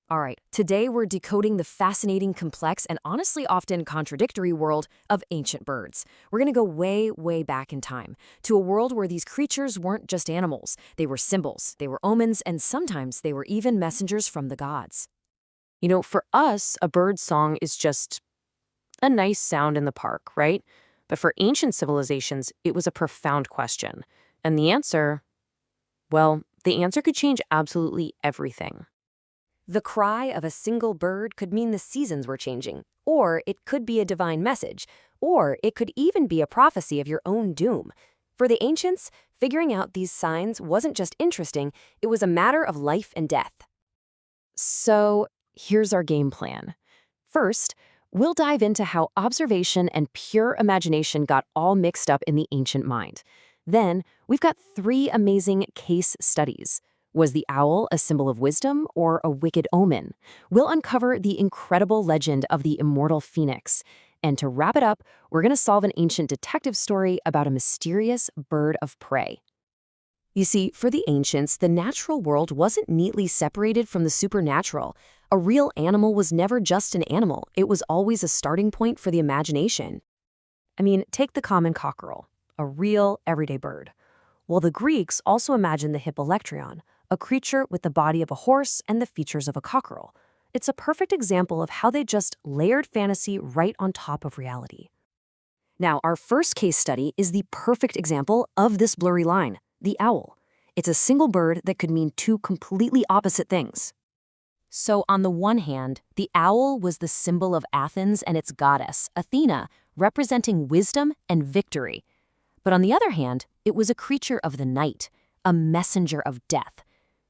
All right, today we're decoding the fascinating, complex, and honestly often contradictory world of ancient birds. We're going to go way, way back in time to a world where these creatures weren't just animals. They were symbols, they were omens, and sometimes they were even messengers from the gods. For us, a bird song is just a nice sound in the park, right? But for ancient civilizations, it was a profound question. And the answer could change absolutely everything. The cry of a single bird could mean the seasons were changing, or it could be a divine message, or it could even be a prophecy of your own doom. For the ancients, figuring out these signs wasn't just interesting, it was a matter of life and death. So, here's our game plan. First, we'll dive into how observation and pure imagination got all mixed up in the ancient mind. Then, we've got 3 amazing case studies. Was the owl a symbol of wisdom or a wicked omen? We'll uncover the incredible legend of the immortal phoenix. And to wrap it up, we're going to solve an ancient detective story about a mysterious bird of prey. You see, for the ancients, the natural world wasn't neatly separated from the supernatural. A real animal was never just an animal. It was always a starting point for the imagination. Take the common cockerel, a real, everyday bird. Well, the Greeks also imagined the hippolectron, a creature with the body of a horse and the features of a cockerel. It's a perfect example of how they just layered fantasy right on top of reality. Now, our first case study is the perfect example of this blurry line, the owl. It's a single bird that could mean 2 completely opposite things. So, on the one hand, the owl was the symbol of Athens and its goddess, Athena, representing wisdom and victory. But on the other hand, it was a creature of the night, a messenger of death.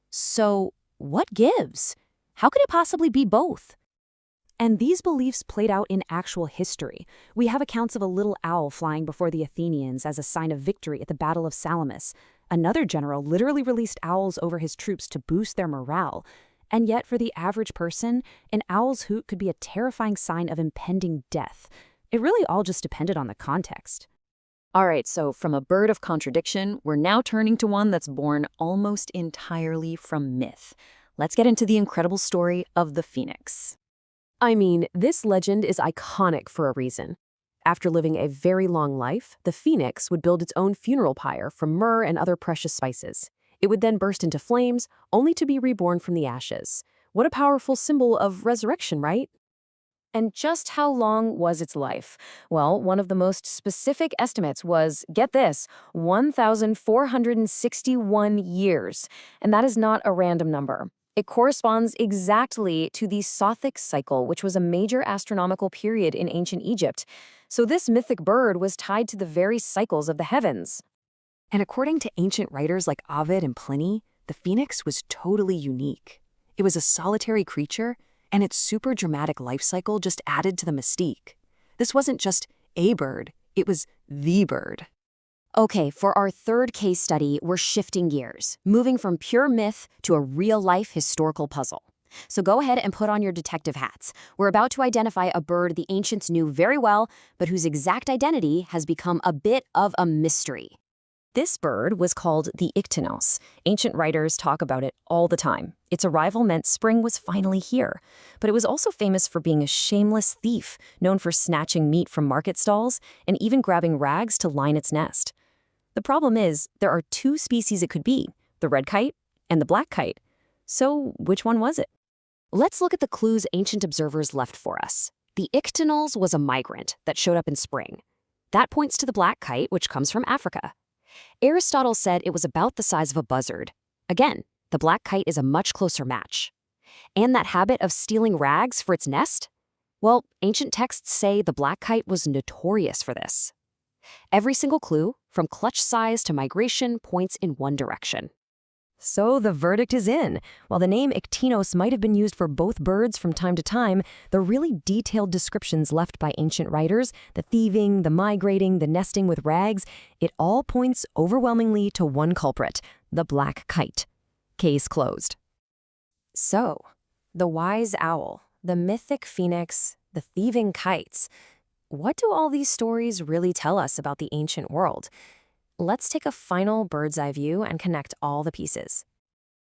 So, what gives? How could it possibly be both? And these beliefs played out in actual history. We have accounts of a little owl flying before the Athenians as a sign of victory at the Battle of Salamis. Another general literally released owls over his troops to boost their morale. And yet, for the average person, an owl's hoot could be a terrifying sign of impending death. It really all just depended on the context. All right, so from a bird of contradiction, we're now turning to one that's born almost entirely from myth. Let's get into the incredible story of the phoenix. This legend is iconic for a reason. After living a very long life, the phoenix would build its own funeral pyre from myrrh and other precious spices. It would then burst into flames, only to be reborn from the ashes. What a powerful symbol of resurrection, right? And just how long was its life? Well, one of the most specific estimates was, get this, 1,461 years. And that is not a random number. It corresponds exactly to the Sothic cycle, which was a major astronomical period in ancient Egypt. So this mythic bird was tied to the very cycles of the heavens. And according to ancient writers like Ovid and Pliny, the phoenix was totally unique. It was a solitary creature, and its super dramatic life cycle just added to the mystique. This wasn't just a bird, it was the bird. Okay, for our third case study, we're shifting gears, moving from pure myth to a real-life historical puzzle. So go ahead and put on your detective hats. We're about to identify a bird the ancients knew very well, but whose exact identity has become a bit of a mystery. This bird was called the ichthyonos. Ancient writers talk about it all the time. Its arrival meant spring was finally here. But it was also famous for being a shameless thief, known for snatching meat from market stalls and even grabbing rags to line its nest. The problem is, there are 2 species it could be, the red kite and the black kite. So which one was it? Let's look at the clues ancient observers left for us. The ichthyonos was a migrant that showed up in spring. That points to the black kite, which comes from Africa. Aristotle said it was about the size of a buzzard. Again, the black kite is a much closer match. And that habit of stealing rags for its nest? Well, ancient texts say the black kite was notorious for this. Every single clue, from clutch size to migration, points in one direction. So the verdict is in. While the name ichthyonos might have been used for both birds from time to time, the really detailed descriptions left by ancient writers, the thieving, the migrating, the nesting with rags, it all points overwhelmingly to one culprit, the black kite. Case closed. So, the wise owl, the mythic phoenix, the thieving kites. What do all these stories really tell us about the ancient world? Let's take a final bird's eye view and connect all the pieces.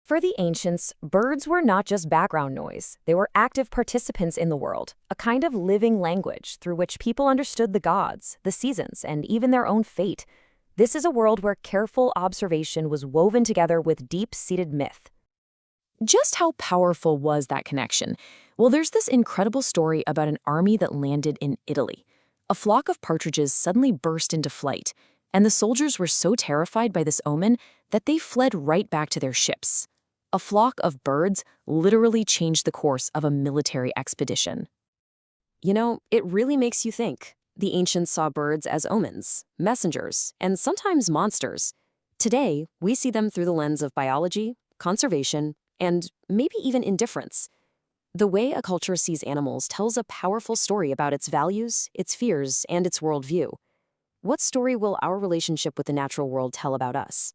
For the ancients, birds were not just background noise. They were active participants in the world, a kind of living language through which people understood the gods, the seasons, and even their own fate. This is a world where careful observation was woven together with deep-seated myth. Just how powerful was that connection? Well, there's this incredible story about an army that landed in Italy. A flock of partridges suddenly burst into flight, and the soldiers were so terrified by this omen that they fled right back to their ships. A flock of birds literally changed the course of a military expedition. It really makes you think. The ancients saw birds as omens, messengers, and sometimes monsters. Today, we see them through the lens of biology, conservation, and maybe even indifference. The way a culture sees animals tells a powerful story about its values, its fears, and its worldview. What story will our relationship with the natural world tell about us?